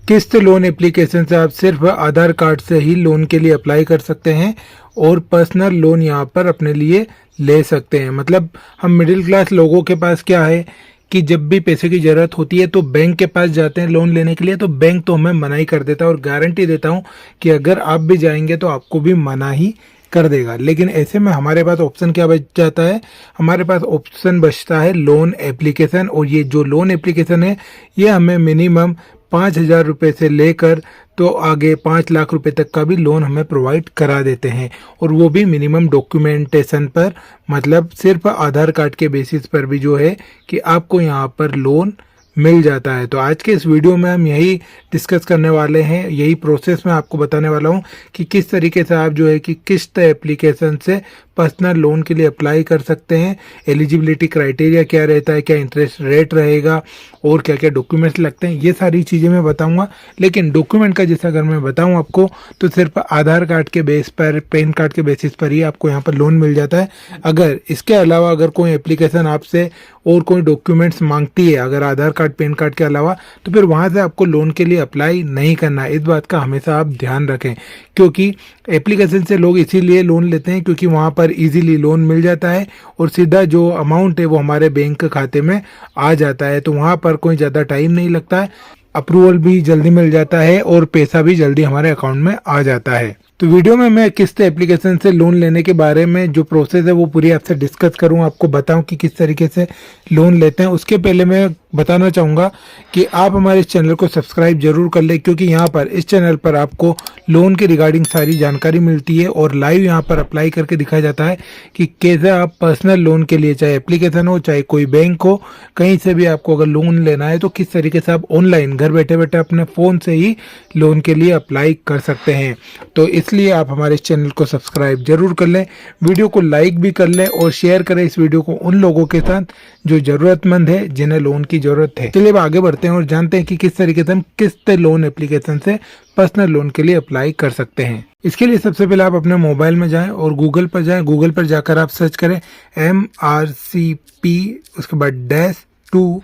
किस्त loan application से आप सिर्फ आधार कार्ड से ही लोन के लिए अप्लाई कर सकते हैं और पर्सनल लोन यहाँ पर अपने लिए ले सकते हैं। मतलब हम मिडिल क्लास लोगों के पास क्या है कि जब भी पैसे की ज़रूरत होती है तो बैंक के पास जाते हैं लोन लेने के लिए, तो बैंक तो हमें मना ही कर देता है और गारंटी देता हूँ कि अगर आप भी जाएंगे तो आपको भी मना ही कर देगा। लेकिन ऐसे में हमारे पास ऑप्शन क्या बच जाता है, हमारे पास ऑप्शन बचता है लोन एप्लीकेशन। और ये जो लोन एप्लीकेशन है ये हमें मिनिमम 5,000 रुपये से लेकर तो आगे 5 लाख रुपए तक का भी लोन हमें प्रोवाइड करा देते हैं, और वो भी मिनिमम डॉक्यूमेंटेशन पर, मतलब सिर्फ आधार कार्ड के बेसिस पर भी जो है कि आपको यहाँ पर लोन मिल जाता है। तो आज के इस वीडियो में हम यही डिस्कस करने वाले हैं, यही प्रोसेस मैं आपको बताने वाला हूँ कि किस तरीके से आप जो है कि किस्त एप्लीकेशन से पर्सनल लोन के लिए अप्लाई कर सकते हैं, एलिजिबिलिटी क्राइटेरिया क्या रहता है, क्या इंटरेस्ट रेट रहेगा और क्या क्या डॉक्यूमेंट्स लगते हैं, ये सारी चीज़ें मैं बताऊंगा। लेकिन डॉक्यूमेंट का जैसा अगर मैं बताऊं आपको तो सिर्फ आधार कार्ड के बेस पर, पैन कार्ड के बेसिस पर ही आपको यहाँ पर लोन मिल जाता है। अगर इसके अलावा अगर कोई एप्लीकेशन आपसे और कोई डॉक्यूमेंट्स मांगती है, अगर आधार कार्ड पैन कार्ड के अलावा, तो फिर वहाँ से आपको लोन के लिए अप्लाई नहीं करना है। इस बात का हमेशा आप ध्यान रखें, क्योंकि एप्लीकेशन से लोग इसीलिए लोन लेते हैं क्योंकि वहाँ पर इजीली लोन मिल जाता है और सीधा जो अमाउंट है वो हमारे बैंक खाते में आ जाता है। तो वहाँ पर कोई ज़्यादा टाइम नहीं लगता है, अप्रूवल भी जल्दी मिल जाता है और पैसा भी जल्दी हमारे अकाउंट में आ जाता है। तो वीडियो में मैं किस्त एप्लीकेशन से लोन लेने के बारे में जो प्रोसेस है वो पूरी आपसे डिस्कस करूँ, आपको बताऊं कि किस तरीके से लोन लेते हैं। उसके पहले मैं बताना चाहूँगा कि आप हमारे इस चैनल को सब्सक्राइब जरूर कर लें, क्योंकि यहाँ पर इस चैनल पर आपको लोन के रिगार्डिंग सारी जानकारी मिलती है और लाइव यहाँ पर अप्लाई करके दिखाया जाता है कि कैसे आप पर्सनल लोन के लिए, चाहे एप्लीकेशन हो चाहे कोई बैंक हो, कहीं से भी आपको अगर लोन लेना है तो किस तरीके से आप ऑनलाइन घर बैठे बैठे अपने फ़ोन से ही लोन के लिए अप्लाई कर सकते हैं। तो इसलिए आप हमारे इस चैनल को सब्सक्राइब जरूर कर लें, वीडियो को लाइक भी कर लें और शेयर करें इस वीडियो को उन लोगों के साथ जो ज़रूरतमंद है, जिन्हें लोन की ज़रूरत है। चलिए अब आगे बढ़ते हैं और जानते हैं कि किस तरीके से हम किस्त लोन एप्लीकेशन से पर्सनल लोन के लिए अप्लाई कर सकते हैं। इसके लिए सबसे पहले आप अपने मोबाइल में जाएं और गूगल पर जाएं। गूगल पर जाकर आप सर्च करें MRCP, उसके बाद -2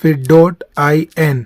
फिर .in,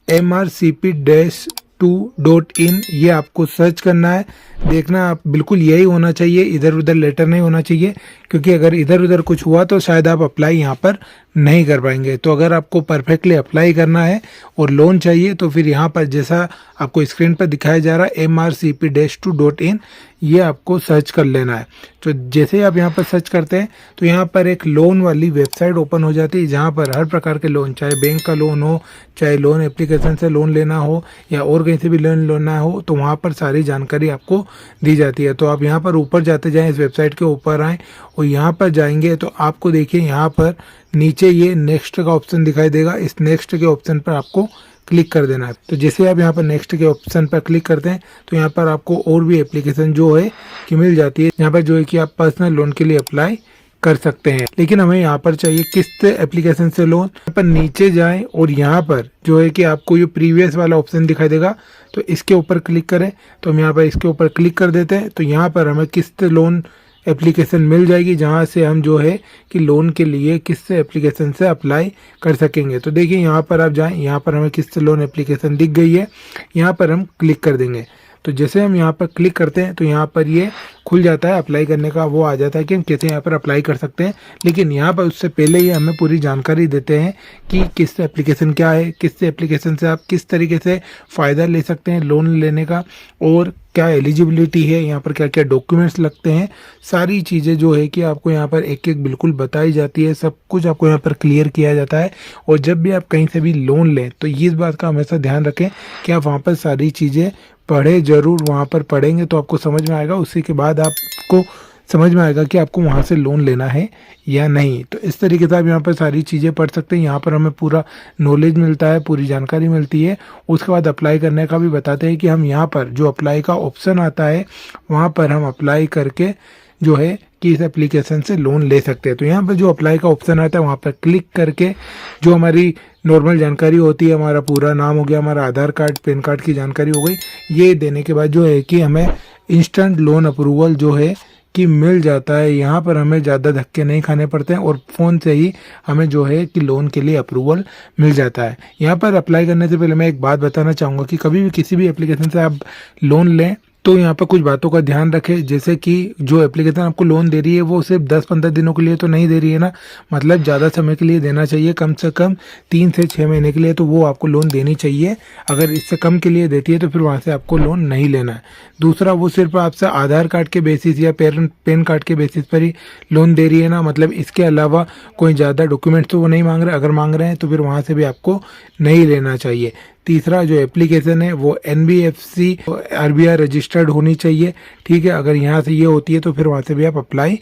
MRCP-2.in, ये आपको सर्च करना है। देखना आप बिल्कुल यही होना चाहिए, इधर उधर लेटर नहीं होना चाहिए, क्योंकि अगर इधर उधर कुछ हुआ तो शायद आप अप्लाई यहाँ पर नहीं कर पाएंगे। तो अगर आपको परफेक्टली अप्लाई करना है और लोन चाहिए तो फिर यहाँ पर जैसा आपको स्क्रीन पर दिखाया जा रहा है MRCP-2.in, ये आपको सर्च कर लेना है। तो जैसे ही आप यहाँ पर सर्च करते हैं तो यहाँ पर एक लोन वाली वेबसाइट ओपन हो जाती है, जहाँ पर हर प्रकार के लोन, चाहे बैंक का लोन हो, चाहे लोन एप्लीकेशन से लोन लेना हो या और कहीं से भी लोन लेना हो, तो वहाँ पर सारी जानकारी आपको दी जाती है। तो आप यहाँ पर ऊपर जाते जाएं, इस वेबसाइट के ऊपर आएँ और यहाँ पर जाएंगे तो आपको देखिए यहाँ पर नीचे ये नेक्स्ट का ऑप्शन दिखाई देगा। इस नेक्स्ट के ऑप्शन पर आपको क्लिक कर देना है। तो जैसे आप यहाँ पर नेक्स्ट के ऑप्शन पर क्लिक करते हैं तो यहाँ पर आपको और भी एप्लीकेशन जो है कि मिल जाती है, यहाँ पर जो है कि आप पर्सनल लोन के लिए अप्लाई कर सकते हैं। लेकिन हमें यहाँ पर चाहिए किस्त एप्लीकेशन से लोन। यहाँ पर नीचे जाएं और यहाँ पर जो है कि आपको ये प्रीवियस वाला ऑप्शन दिखाई देगा, तो इसके ऊपर क्लिक करें। तो हम यहाँ पर इसके ऊपर क्लिक कर देते हैं तो यहाँ पर हमें किस्त लोन एप्लीकेशन मिल जाएगी, जहाँ से हम जो है कि लोन के लिए किस्त एप्लीकेशन से अप्लाई कर सकेंगे। तो देखिए यहाँ पर आप जाएं, यहाँ पर हमें किस्त लोन एप्लीकेशन दिख गई है, यहाँ पर हम क्लिक कर देंगे। तो जैसे हम यहाँ पर क्लिक करते हैं तो यहाँ पर ये खुल जाता है, अप्लाई करने का वो आ जाता है कि हम कैसे यहाँ पर अप्लाई कर सकते हैं। लेकिन यहाँ पर उससे पहले ही हमें पूरी जानकारी देते हैं कि किस्त एप्लीकेशन क्या है, किस्त एप्लीकेशन से आप किस तरीके से फ़ायदा ले सकते हैं लोन लेने का, और क्या एलिजिबिलिटी है, यहाँ पर क्या क्या डॉक्यूमेंट्स लगते हैं, सारी चीज़ें जो है कि आपको यहाँ पर एक एक बिल्कुल बताई जाती है। सब कुछ आपको यहाँ पर क्लियर किया जाता है। और जब भी आप कहीं से भी लोन लें तो इस बात का हमेशा ध्यान रखें कि आप वहाँ पर सारी चीज़ें पढ़े जरूर, वहाँ पर पढ़ेंगे तो आपको समझ में आएगा, उसी के बाद आपको समझ में आएगा कि आपको वहाँ से लोन लेना है या नहीं। तो इस तरीके से आप यहाँ पर सारी चीज़ें पढ़ सकते हैं। यहाँ पर हमें पूरा नॉलेज मिलता है, पूरी जानकारी मिलती है। उसके बाद अप्लाई करने का भी बताते हैं कि हम यहाँ पर जो अप्लाई का ऑप्शन आता है वहाँ पर हम अप्लाई करके जो है कि इस एप्लीकेशन से लोन ले सकते हैं। तो यहाँ पर जो अप्लाई का ऑप्शन आता है वहाँ पर क्लिक करके जो हमारी नॉर्मल जानकारी होती है, हमारा पूरा नाम हो गया, हमारा आधार कार्ड पैन कार्ड की जानकारी हो गई, ये देने के बाद जो है कि हमें इंस्टेंट लोन अप्रूवल जो है कि मिल जाता है। यहाँ पर हमें ज़्यादा धक्के नहीं खाने पड़ते हैं और फ़ोन से ही हमें जो है कि लोन के लिए अप्रूवल मिल जाता है। यहाँ पर अप्लाई करने से पहले मैं एक बात बताना चाहूँगा कि कभी भी किसी भी एप्लीकेशन से आप लोन लें तो यहाँ पर कुछ बातों का ध्यान रखें, जैसे कि जो एप्लीकेशन आपको लोन दे रही है वो सिर्फ 10-15 दिनों के लिए तो नहीं दे रही है ना, मतलब ज़्यादा समय के लिए देना चाहिए, कम से कम 3 से 6 महीने के लिए तो वो आपको लोन देनी चाहिए। अगर इससे कम के लिए देती है तो फिर वहाँ से आपको लोन नहीं लेना है। दूसरा, वो सिर्फ आपसे आधार कार्ड के बेसिस या पैन कार्ड के बेसिस पर ही लोन दे रही है ना, मतलब इसके अलावा कोई ज़्यादा डॉक्यूमेंट्स तो वो नहीं मांग रहे। अगर मांग रहे हैं तो फिर वहाँ से भी आपको नहीं लेना चाहिए। तीसरा, जो एप्लीकेशन है वो NBFC RBI रजिस्टर्ड होनी चाहिए, ठीक है। अगर यहाँ से ये होती है तो फिर वहाँ से भी आप अप्लाई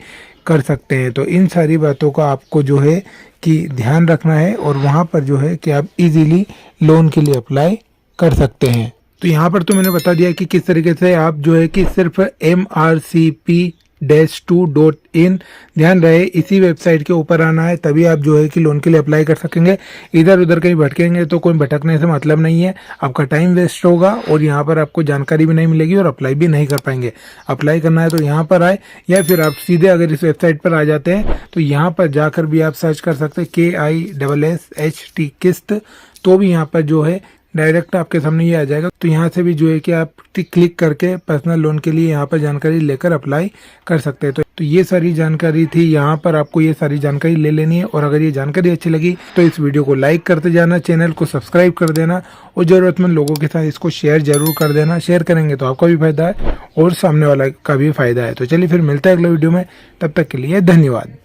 कर सकते हैं। तो इन सारी बातों का आपको जो है कि ध्यान रखना है और वहाँ पर जो है कि आप इजीली लोन के लिए अप्लाई कर सकते हैं। तो यहाँ पर तो मैंने बता दिया कि किस तरीके से आप जो है कि सिर्फ MRCP-2.in ध्यान रहे इसी वेबसाइट के ऊपर आना है, तभी आप जो है कि लोन के लिए अप्लाई कर सकेंगे। इधर उधर कहीं भटकेंगे तो कोई भटकने से मतलब नहीं है, आपका टाइम वेस्ट होगा और यहाँ पर आपको जानकारी भी नहीं मिलेगी और अप्लाई भी नहीं कर पाएंगे। अप्लाई करना है तो यहाँ पर आए, या फिर आप सीधे अगर इस वेबसाइट पर आ जाते हैं तो यहाँ पर जाकर भी आप सर्च कर सकते हैं KISSHT किस्त, तो भी यहाँ पर जो है डायरेक्ट आपके सामने ये आ जाएगा। तो यहाँ से भी जो है कि आप क्लिक करके पर्सनल लोन के लिए यहाँ पर जानकारी लेकर अप्लाई कर सकते हैं। तो ये सारी जानकारी थी, यहाँ पर आपको ये सारी जानकारी ले लेनी है। और अगर ये जानकारी अच्छी लगी तो इस वीडियो को लाइक करते जाना, चैनल को सब्सक्राइब कर देना और ज़रूरतमंद लोगों के साथ इसको शेयर जरूर कर देना। शेयर करेंगे तो आपका भी फायदा है और सामने वाला का भी फायदा है। तो चलिए फिर मिलता है अगले वीडियो में, तब तक के लिए धन्यवाद।